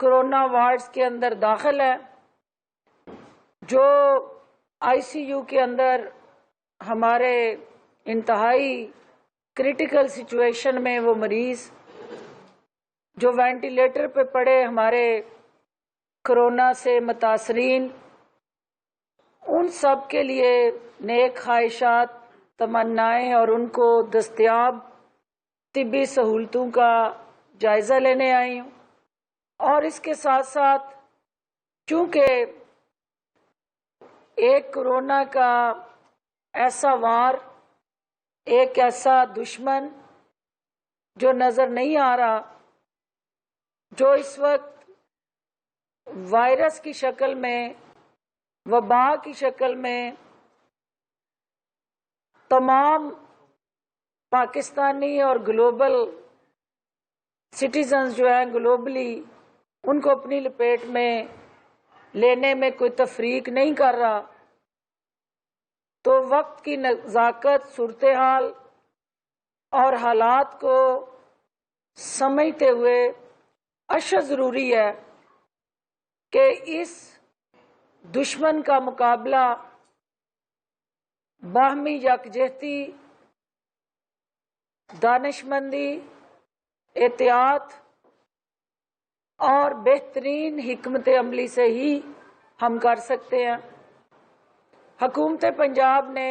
Corona wards کے اندر داخل ہے، جو ICU کے اندر ہمارے انتہائی کریٹیکل سچویشن میں وہ مریض جو وینٹیلیٹر پہ پڑے ہمارے کورونا سے متاثرین، ان سب کے لیے نیک خواہشات، تمنائیں اور ان کو دستیاب طبی سہولتوں کا جائزہ لینے آئی ہوں۔ اور اس کے ساتھ ساتھ چونکہ ایک کورونا کا ایسا وار، ایک ایسا دشمن جو نظر نہیں آ رہا، جو اس وقت وائرس کی شکل میں، وبا کی شکل میں تمام پاکستانی اور گلوبل سٹیزنز جو ہیں گلوبلی ان کو اپنی لپیٹ میں لینے میں کوئی تفریق نہیں کر رہا، تو وقت کی نزاکت، صورتحال اور حالات کو سمجھتے ہوئے اشد ضروری ہے کہ اس دشمن کا مقابلہ باہمی یکجہتی، دانشمندی، احتیاط اور بہترین حکمت عملی سے ہی ہم کر سکتے ہیں۔ حکومت پنجاب نے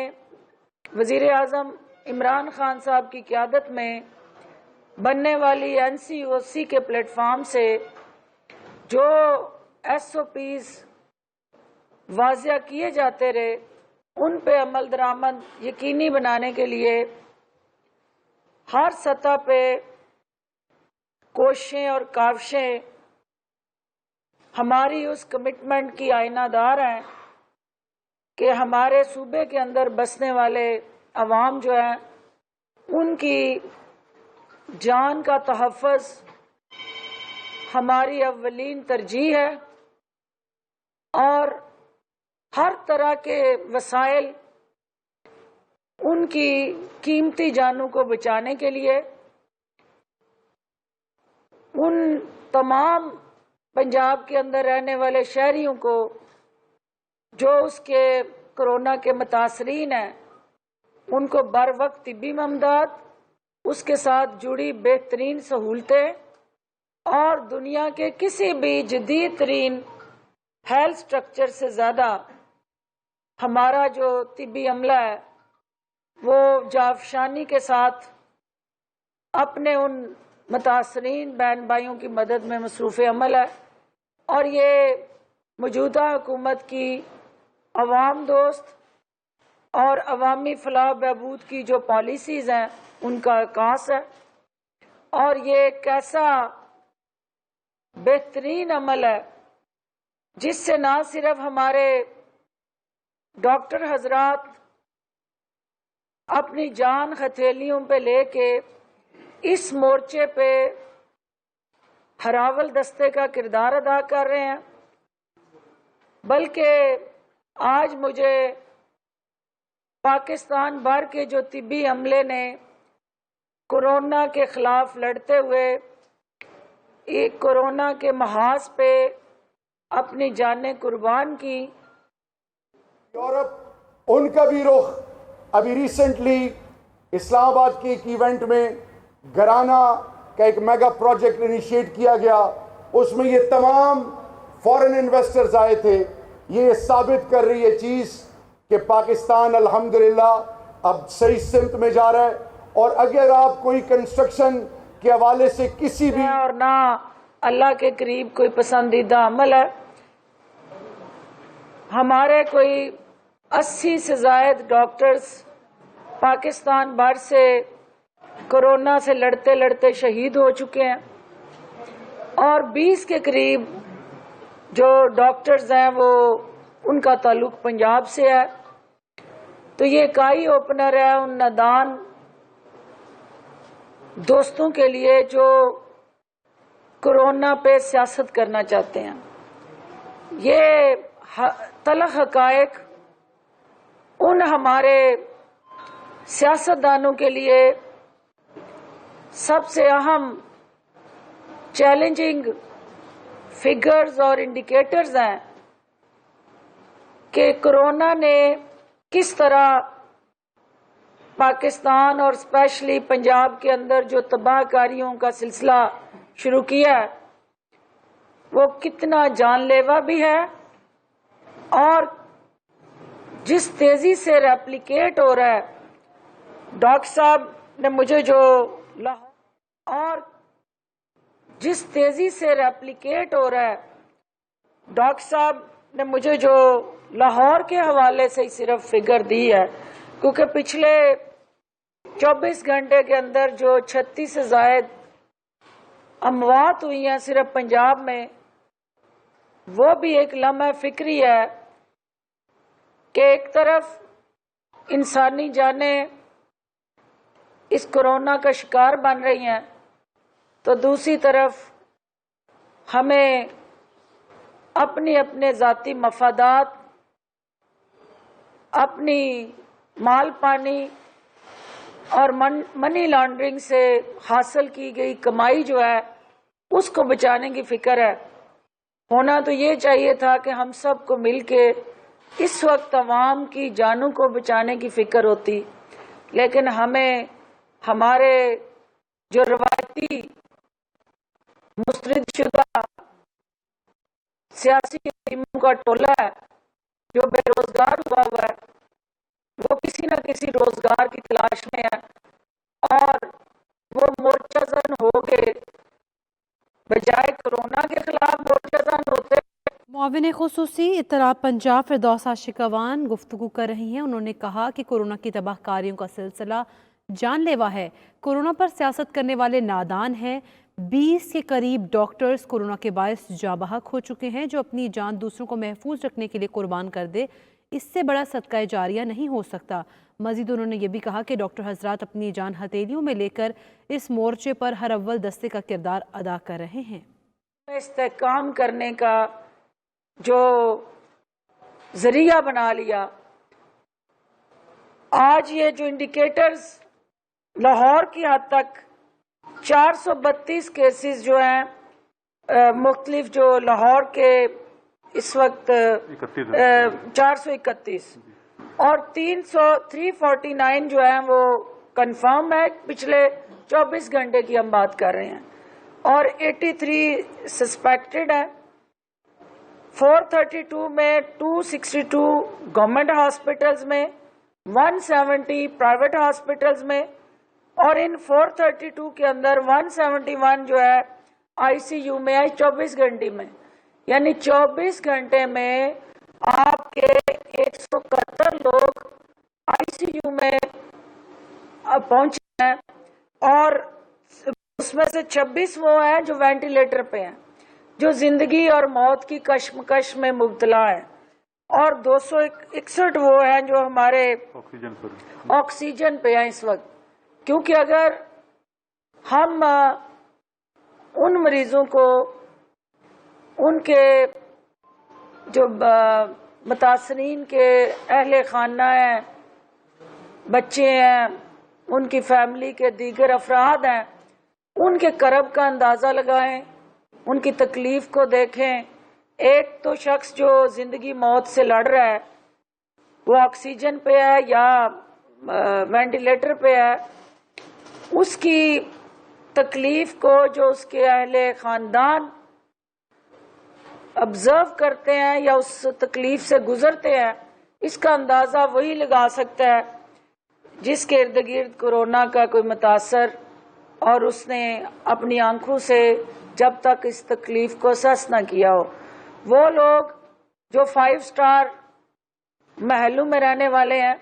وزیر اعظم عمران خان صاحب کی قیادت میں بننے والی NCOC کے پلیٹ فارم سے جو SOPs واضح کیے جاتے رہے، ان پہ عمل درآمد یقینی بنانے کے لیے ہر سطح پہ کوششیں اور کاوشیں ہماری اس کمٹمنٹ کی آئینہ دار ہیں کہ ہمارے صوبے کے اندر بسنے والے عوام جو ہیں ان کی جان کا تحفظ ہماری اولین ترجیح ہے، اور ہر طرح کے وسائل ان کی قیمتی جانوں کو بچانے کے لیے ان تمام پنجاب کے اندر رہنے والے شہریوں کو جو اس کے کورونا کے متاثرین ہیں ان کو بر وقت طبی امداد، اس کے ساتھ جڑی بہترین سہولتیں اور دنیا کے کسی بھی جدید ترین ہیلتھ سٹرکچر سے زیادہ ہمارا جو طبی عملہ ہے وہ جافشانی کے ساتھ اپنے ان متاثرین بہن بھائیوں کی مدد میں مصروف عمل ہے، اور یہ موجودہ حکومت کی عوام دوست اور عوامی فلاح بہبود کی جو پالیسیز ہیں ان کا عکاس ہے، اور یہ ایک ایسا بہترین عمل ہے جس سے نہ صرف ہمارے ڈاکٹر حضرات اپنی جان ہتھیلیوں پہ لے کے اس مورچے پہ ہراول دستے کا کردار ادا کر رہے ہیں، بلکہ آج مجھے پاکستان بھر کے جو طبی عملے نے کورونا کے خلاف لڑتے ہوئے ایک کورونا کے محاذ پہ اپنی جانیں قربان کی، یورپ ان کا بھی رخ ابھی ریسنٹلی اسلام آباد کے ایک ایونٹ میں گرانا کا ایک میگا پروجیکٹ انیشیٹ کیا گیا، اس میں یہ تمام فورن انویسٹرز آئے تھے۔ یہ ثابت کر رہی ہے چیز کہ پاکستان الحمدللہ اب صحیح سمت میں جا رہا ہے، اور اگر آپ کوئی کنسٹرکشن کے حوالے سے کسی بھی اور نہ اللہ کے قریب کوئی پسندیدہ عمل ہے، ہمارے کوئی 80 سے زائد ڈاکٹرز پاکستان بھر سے کورونا سے لڑتے لڑتے شہید ہو چکے ہیں، اور 20 کے قریب جو ڈاکٹرز ہیں وہ ان کا تعلق پنجاب سے ہے۔ تو یہ ایک آئی اوپنر ہے ان نادان دوستوں کے لیے جو کورونا پہ سیاست کرنا چاہتے ہیں۔ یہ تلخ حقائق ان ہمارے سیاستدانوں کے لیے سب سے اہم چیلنجنگ فگرز اور انڈیکیٹرز ہیں کہ کورونا نے کس طرح پاکستان اور اسپیشلی پنجاب کے اندر جو تباہ کاریوں کا سلسلہ شروع کیا ہے وہ کتنا جان لیوا بھی ہے، اور جس تیزی سے ریپلیکیٹ ہو رہا ہے، ڈاکٹر صاحب نے مجھے جو اور جس تیزی سے ریپلیکیٹ ہو رہا ہے، ڈاکٹر صاحب نے مجھے جو لاہور کے حوالے سے ہی صرف فگر دی ہے، کیونکہ پچھلے 24 گھنٹے کے اندر جو 36 سے زائد اموات ہوئی ہیں صرف پنجاب میں، وہ بھی ایک لمحہ فکری ہے کہ ایک طرف انسانی جانیں اس کورونا کا شکار بن رہی ہیں، تو دوسری طرف ہمیں اپنے ذاتی مفادات، اپنی مال پانی اور منی لانڈرنگ سے حاصل کی گئی کمائی جو ہے اس کو بچانے کی فکر ہے۔ ہونا تو یہ چاہیے تھا کہ ہم سب کو مل کے اس وقت عوام کی جانوں کو بچانے کی فکر ہوتی، لیکن ہمیں ہمارے جو روایتی مسترد شدہ سیاسی ٹیموں کا ٹولہ ہے جو بے روزگار ہوا ہوا ہے، وہ کسی نہ کسی روزگار کی تلاش میں ہے، اور وہ مورچہ زن ہو گئے، بجائے کورونا کے خلاف مورچہ زن ہوتے۔ معاون خصوصی اطلاع پنجاب فردوسہ شکوان گفتگو کر رہی ہیں۔ انہوں نے کہا کہ کورونا کی تباہ کاریوں کا سلسلہ جان لیوا ہے، کورونا پر سیاست کرنے والے نادان ہیں۔ 20 کے قریب ڈاکٹرز کورونا کے باعث جاں بحق ہو چکے ہیں۔ جو اپنی جان دوسروں کو محفوظ رکھنے کے لیے قربان کر دے، اس سے بڑا صدقہ جاریہ نہیں ہو سکتا۔ مزید انہوں نے یہ بھی کہا کہ ڈاکٹر حضرات اپنی جان ہتھیلیوں میں لے کر اس مورچے پر ہر اول دستے کا کردار ادا کر رہے ہیں۔ استحکام کرنے کا جو ذریعہ بنا لیا، آج یہ جو انڈیکیٹرز لاہور کی حد تک 432 کیسز جو ہیں مختلف جو لاہور کے اس وقت 431 اور 349 جو ہیں وہ کنفرم ہے، پچھلے 24 گھنٹے کی ہم بات کر رہے ہیں، اور 83 سسپیکٹڈ ہے۔ 432 میں 262 گورنمنٹ ہاسپٹلز میں، 170 پرائیویٹ ہاسپٹلز میں، اور ان 432 کے اندر 171 جو ہے آئی سی یو میں ہے 24 گھنٹے میں، یعنی 24 گھنٹے میں آپ کے 171 لوگ آئی سی یو میں پہنچے ہیں، اور اس میں سے 26 وہ ہیں جو وینٹیلیٹر پہ ہیں، جو زندگی اور موت کی کشمکش میں مبتلا ہیں، اور 261 وہ ہیں جو ہمارے آکسیجن پہ ہیں اس وقت، کیونکہ اگر ہم ان مریضوں کو، ان کے جو متاثرین کے اہل خانہ ہیں، بچے ہیں، ان کی فیملی کے دیگر افراد ہیں، ان کے کرب کا اندازہ لگائیں، ان کی تکلیف کو دیکھیں۔ ایک تو شخص جو زندگی موت سے لڑ رہا ہے، وہ آکسیجن پہ ہے یا وینٹیلیٹر پہ ہے، اس کی تکلیف کو جو اس کے اہل خاندان آبزرو کرتے ہیں یا اس تکلیف سے گزرتے ہیں، اس کا اندازہ وہی لگا سکتا ہے جس کے ارد گرد کورونا کا کوئی متاثر، اور اس نے اپنی آنکھوں سے جب تک اس تکلیف کو احساس نہ کیا ہو۔ وہ لوگ جو 5 سٹار محلوں میں رہنے والے ہیں،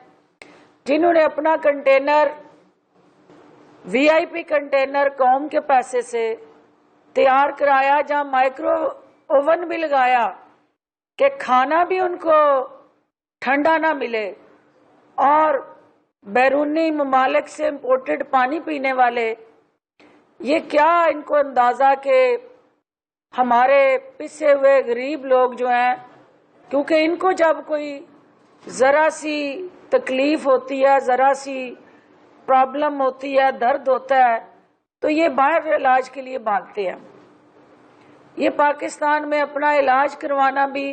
جنہوں نے اپنا کنٹینر وی آئی پی کنٹینر قوم کے پیسے سے تیار کرایا، جہاں مائکرو اوون بھی لگایا کہ کھانا بھی ان کو ٹھنڈا نہ ملے، اور بیرونی ممالک سے امپورٹڈ پانی پینے والے، یہ کیا ان کو اندازہ کہ ہمارے پسے ہوئے غریب لوگ جو ہیں، کیونکہ ان کو جب کوئی ذرا سی تکلیف ہوتی ہے، ذرا سی پرابلم ہوتی ہے، درد ہوتا ہے، تو یہ باہر علاج کے لیے بھاگتے ہیں۔ یہ پاکستان میں اپنا علاج کروانا بھی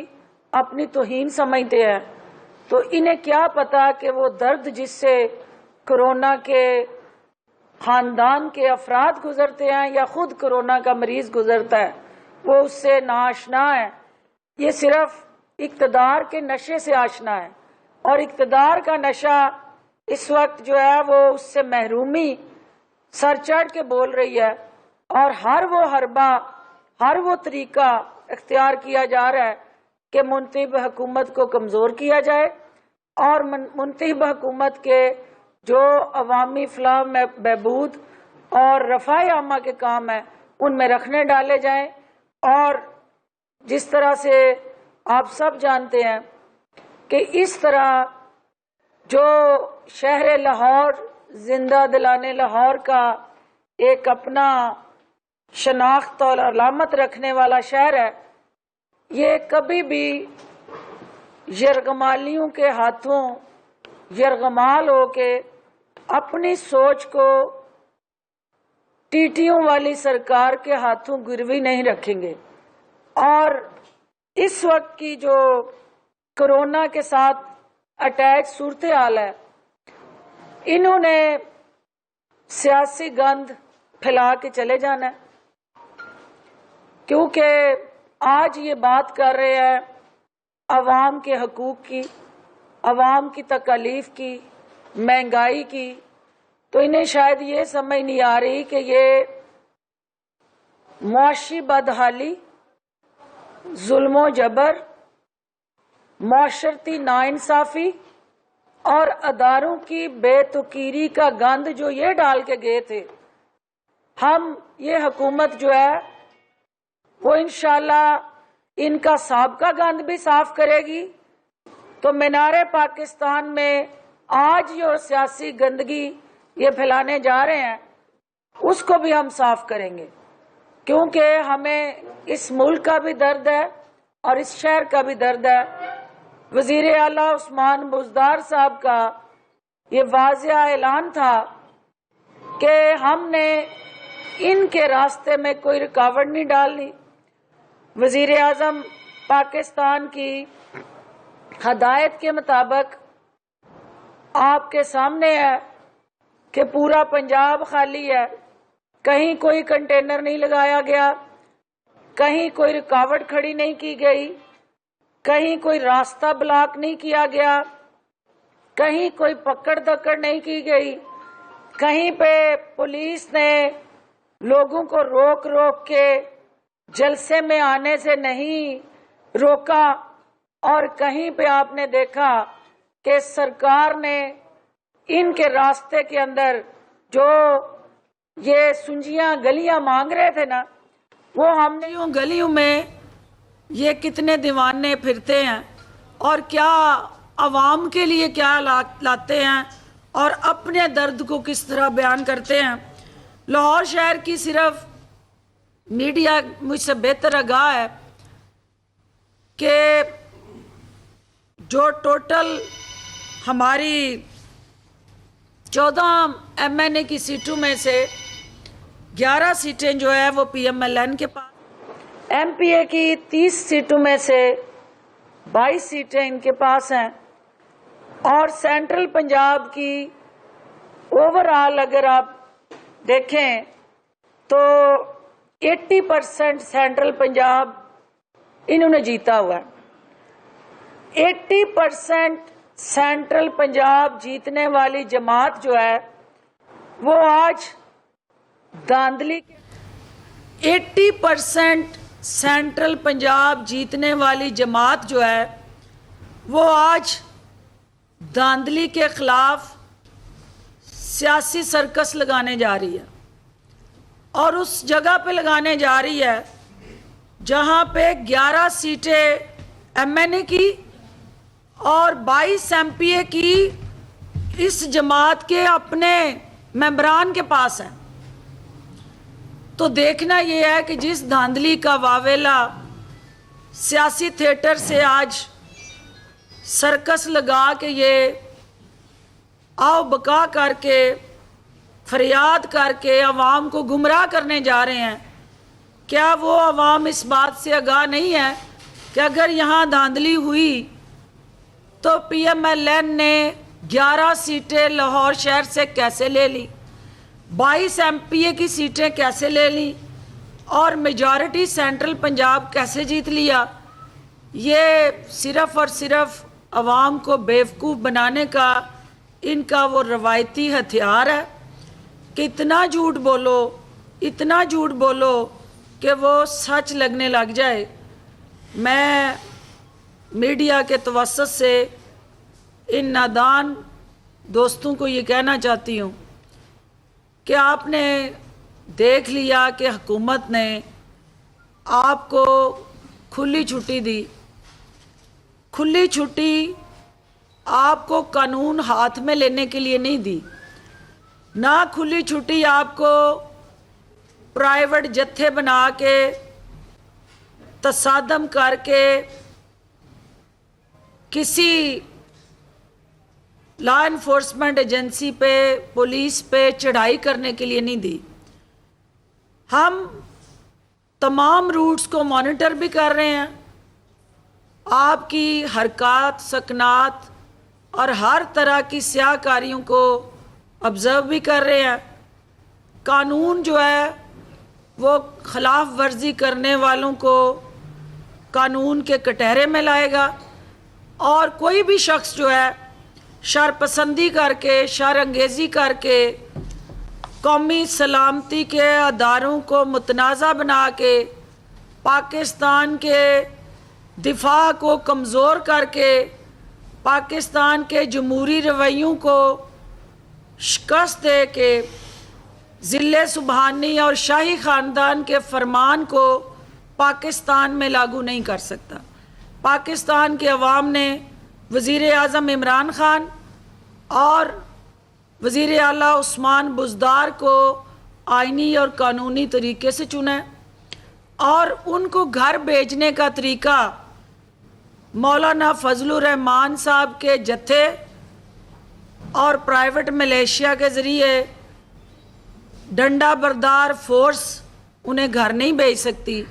اپنی توہین سمجھتے ہیں، تو انہیں کیا پتا کہ وہ درد جس سے کرونا کے خاندان کے افراد گزرتے ہیں یا خود کرونا کا مریض گزرتا ہے، وہ اس سے ناآشنا ہے۔ یہ صرف اقتدار کے نشے سے آشنا ہے، اور اقتدار کا نشہ اس وقت جو ہے وہ اس سے محرومی سر چڑھ کے بول رہی ہے، اور ہر وہ حربہ، ہر وہ طریقہ اختیار کیا جا رہا ہے کہ منتخب حکومت کو کمزور کیا جائے، اور منتخب حکومت کے جو عوامی فلاح بہبود اور رفع عامہ کے کام ہیں ان میں رکھنے ڈالے جائیں۔ اور جس طرح سے آپ سب جانتے ہیں کہ اس طرح جو شہر لاہور زندہ دلانے لاہور کا ایک اپنا شناخت اور علامت رکھنے والا شہر ہے، یہ کبھی بھی یرغمالیوں کے ہاتھوں یرغمال ہو کے اپنی سوچ کو ٹیٹیوں والی سرکار کے ہاتھوں گروی نہیں رکھیں گے۔ اور اس وقت کی جو کرونا کے ساتھ اٹیچ صورتحال ہے، انہوں نے سیاسی گند پھیلا کے چلے جانا ہے، کیونکہ آج یہ بات کر رہے ہیں عوام کے حقوق کی، عوام کی تکالیف کی، مہنگائی کی، تو انہیں شاید یہ سمجھ نہیں آ رہی کہ یہ معاشی بدحالی، ظلم و جبر، معاشرتی ناانصافی اور اداروں کی بے توقیری کا گند جو یہ ڈال کے گئے تھے، ہم یہ حکومت جو ہے وہ انشاءاللہ ان کا سابقہ گند بھی صاف کرے گی، تو مینار پاکستان میں آج جو سیاسی گندگی یہ پھیلانے جا رہے ہیں اس کو بھی ہم صاف کریں گے، کیونکہ ہمیں اس ملک کا بھی درد ہے اور اس شہر کا بھی درد ہے۔ وزیر اعلیٰ عثمان بزدار صاحب کا یہ واضح اعلان تھا کہ ہم نے ان کے راستے میں کوئی رکاوٹ نہیں ڈالنی۔ وزیر اعظم پاکستان کی ہدایت کے مطابق آپ کے سامنے ہے کہ پورا پنجاب خالی ہے، کہیں کوئی کنٹینر نہیں لگایا گیا، کہیں کوئی رکاوٹ کھڑی نہیں کی گئی، کہیں کوئی راستہ بلاک نہیں کیا گیا، کہیں کوئی پکڑ دکڑ نہیں کی گئی، کہیں پہ پولیس نے لوگوں کو روک روک کے جلسے میں آنے سے نہیں روکا، اور کہیں پہ آپ نے دیکھا کہ سرکار نے ان کے راستے کے اندر جو یہ سنجیاں گلیاں مانگ رہے تھے نا، وہ ہم نے یوں گلیوں میں یہ کتنے دیوانے پھرتے ہیں اور کیا عوام کے لیے کیا لاتے ہیں اور اپنے درد کو کس طرح بیان کرتے ہیں۔ لاہور شہر کی صرف میڈیا مجھ سے بہتر آگاہ ہے کہ جو ٹوٹل ہماری 14 MNA کی سیٹوں میں سے 11 سیٹیں جو ہے وہ PMLN کے پاس، MPA کی 30 سیٹوں میں سے 22 سیٹیں ان کے پاس ہیں، اور سینٹرل پنجاب کی اوورآل اگر آپ دیکھیں تو 80% سینٹرل پنجاب انہوں نے جیتا ہوا ہے۔ 80% سینٹرل پنجاب جیتنے والی جماعت جو ہے وہ آج دھاندلی 80% سینٹرل پنجاب جیتنے والی جماعت جو ہے وہ آج دھاندلی کے خلاف سیاسی سرکس لگانے جا رہی ہے، اور اس جگہ پہ لگانے جا رہی ہے جہاں پہ 11 سیٹیں MNA کی اور 22 MPA کی اس جماعت کے اپنے ممبران کے پاس ہیں۔ تو دیکھنا یہ ہے کہ جس دھاندلی کا واویلا سیاسی تھیٹر سے آج سرکس لگا کے یہ آؤ بکا کر کے فریاد کر کے عوام کو گمراہ کرنے جا رہے ہیں، کیا وہ عوام اس بات سے آگاہ نہیں ہے کہ اگر یہاں دھاندلی ہوئی تو پی ایم ایل این نے 11 سیٹیں لاہور شہر سے کیسے لے لی، 22 ایم پی اے کی سیٹیں کیسے لے لی، اور میجارٹی سینٹرل پنجاب کیسے جیت لیا؟ یہ صرف اور صرف عوام کو بیوقوف بنانے کا ان کا وہ روایتی ہتھیار ہے کہ اتنا جھوٹ بولو کہ وہ سچ لگنے لگ جائے۔ میں میڈیا کے توسط سے ان نادان دوستوں کو یہ کہنا چاہتی ہوں کہ آپ نے دیکھ لیا کہ حکومت نے آپ کو کھلی چھٹی دی، کھلی چھٹی آپ کو قانون ہاتھ میں لینے کے لیے نہیں دی، نہ کھلی چھٹی آپ کو پرائیویٹ جتھے بنا کے تصادم کر کے کسی لا انفورسمنٹ ایجنسی پہ، پولیس پہ چڑھائی کرنے کے لیے نہیں دی۔ ہم تمام روٹس کو مانیٹر بھی کر رہے ہیں، آپ کی حرکات سکنات اور ہر طرح کی سیاہ کاریوں کو آبزرو بھی کر رہے ہیں۔ قانون جو ہے وہ خلاف ورزی کرنے والوں کو قانون کے کٹہرے میں لائے گا، اور کوئی بھی شخص جو ہے شر پسندی کر کے، شر انگیزی کر کے، قومی سلامتی کے اداروں کو متنازع بنا کے، پاکستان کے دفاع کو کمزور کر کے، پاکستان کے جمہوری رویوں کو شکست دے کے، ذل سبحانی اور شاہی خاندان کے فرمان کو پاکستان میں لاگو نہیں کر سکتا۔ پاکستان کے عوام نے وزیر اعظم عمران خان اور وزیر اعلیٰ عثمان بزدار کو آئینی اور قانونی طریقے سے چنا ہے، اور ان کو گھر بھیجنے کا طریقہ مولانا فضل الرحمان صاحب کے جتھے اور پرائیویٹ ملیشیا کے ذریعے ڈنڈا بردار فورس انہیں گھر نہیں بھیج سکتی۔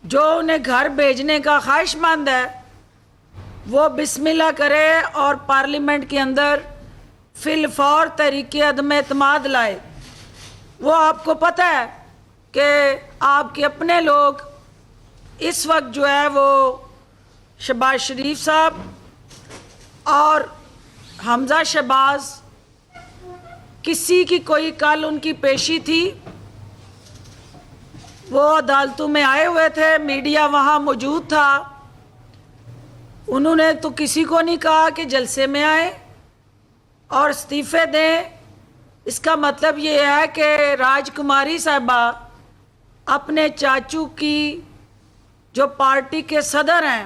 جو انہیں گھر بھیجنے کا خواہش مند ہے وہ بسم اللہ کرے اور پارلیمنٹ کے اندر فی الفور تحریک عدم اعتماد لائے۔ وہ آپ کو پتہ ہے کہ آپ کے اپنے لوگ اس وقت جو ہے وہ شہباز شریف صاحب اور حمزہ شہباز، کسی کی کوئی کل ان کی پیشی تھی، وہ عدالتوں میں آئے ہوئے تھے، میڈیا وہاں موجود تھا، انہوں نے تو کسی کو نہیں کہا کہ جلسے میں آئیں اور استعفے دیں۔ اس کا مطلب یہ ہے کہ راج کماری صاحبہ اپنے چاچو کی جو پارٹی کے صدر ہیں،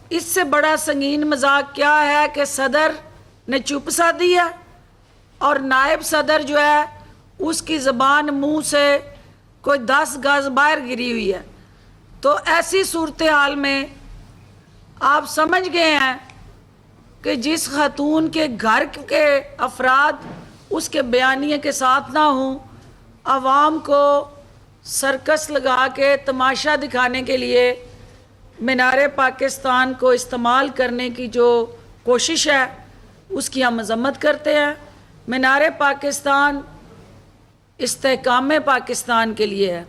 اس سے بڑا سنگین مذاق کیا ہے کہ صدر نے چپ سا دیا اور نائب صدر جو ہے اس کی زبان منہ سے کوئی 10 گز باہر گری ہوئی ہے۔ تو ایسی صورتحال میں آپ سمجھ گئے ہیں کہ جس خاتون کے گھر کے افراد اس کے بیانیے کے ساتھ نہ ہوں، عوام کو سرکس لگا کے تماشا دکھانے کے لیے مینار پاکستان کو استعمال کرنے کی جو کوشش ہے اس کی ہم مذمت کرتے ہیں۔ مینار پاکستان استحکام پاکستان کے لیے ہے،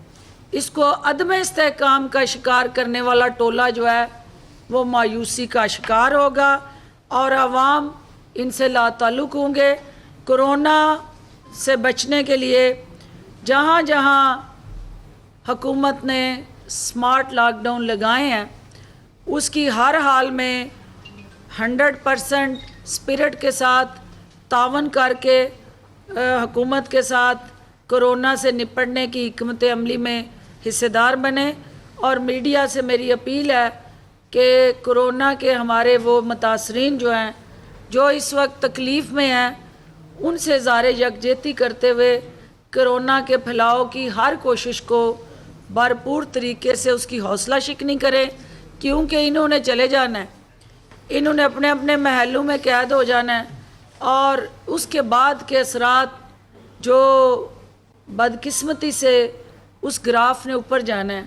اس کو عدم استحکام کا شکار کرنے والا ٹولہ جو ہے وہ مایوسی کا شکار ہوگا، اور عوام ان سے لا تعلق ہوں گے۔ کرونا سے بچنے کے لیے جہاں جہاں حکومت نے سمارٹ لاک ڈاؤن لگائے ہیں، اس کی ہر حال میں 100% اسپرٹ کے ساتھ تعاون کر کے حکومت کے ساتھ کرونا سے نپٹنے کی حکمت عملی میں حصے دار بنے۔ اور میڈیا سے میری اپیل ہے کہ کرونا کے ہمارے وہ متاثرین جو ہیں، جو اس وقت تکلیف میں ہیں، ان سے اظہار یکجہتی کرتے ہوئے کرونا کے پھیلاؤ کی ہر کوشش کو بھرپور طریقے سے اس کی حوصلہ شکنی کریں، کیونکہ انہوں نے چلے جانا ہے، انہوں نے اپنے اپنے محلوں میں قید ہو جانا ہے، اور اس کے بعد کے اثرات جو بدقسمتی سے اس گراف نے اوپر جانا ہے،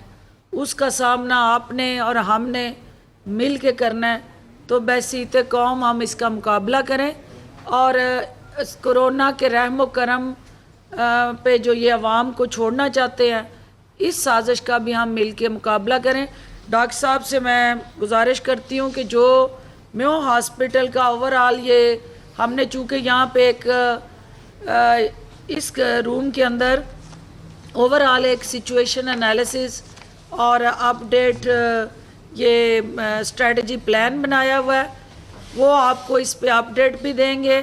اس کا سامنا آپ نے اور ہم نے مل کے کرنا ہے. تو بحیثیت قوم ہم اس کا مقابلہ کریں اور اس کرونا کے رحم و کرم پہ جو یہ عوام کو چھوڑنا چاہتے ہیں، اس سازش کا بھی ہم مل کے مقابلہ کریں. ڈاکٹر صاحب سے میں گزارش کرتی ہوں کہ جو میو ہاسپٹل کا اوورآل یہ ہم نے چونکہ یہاں پہ ایک اس روم کے اندر اوورآل ایک سچویشن انالیسس اور اپ ڈیٹ یہ اسٹریٹجی پلان بنایا ہوا ہے، وہ آپ کو اس پہ اپ ڈیٹ بھی دیں گے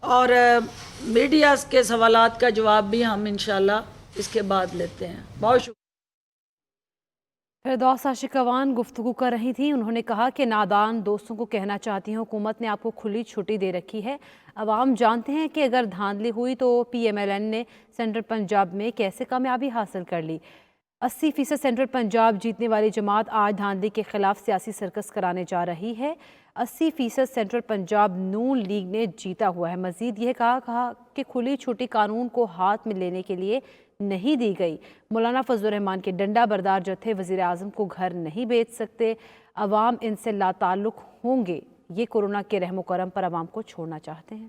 اور میڈیا کے سوالات کا جواب بھی ہم انشاءاللہ اس کے بعد لیتے ہیں. بہت شکریہ. فردوس عاشقوان گفتگو کر رہی تھیں. انہوں نے کہا کہ نادان دوستوں کو کہنا چاہتی ہوں حکومت نے آپ کو کھلی چھٹی دے رکھی ہے. عوام جانتے ہیں کہ اگر دھاندلی ہوئی تو پی ایم ایل این نے سینٹرل پنجاب میں کیسے کامیابی حاصل کر لی. 80% سینٹرل پنجاب جیتنے والی جماعت آج دھاندلی کے خلاف سیاسی سرکس کرانے جا رہی ہے. 80% سینٹرل پنجاب نون لیگ نے جیتا ہوا ہے. مزید یہ کہا کہ کھلی چھٹی قانون کو ہاتھ میں لینے کے لیے نہیں دی گئی. مولانا فضل الرحمان کے ڈنڈا بردار جتھے وزیر اعظم کو گھر نہیں بیچ سکتے. عوام ان سے لا تعلق ہوں گے. یہ کورونا کے رحم و کرم پر عوام کو چھوڑنا چاہتے ہیں.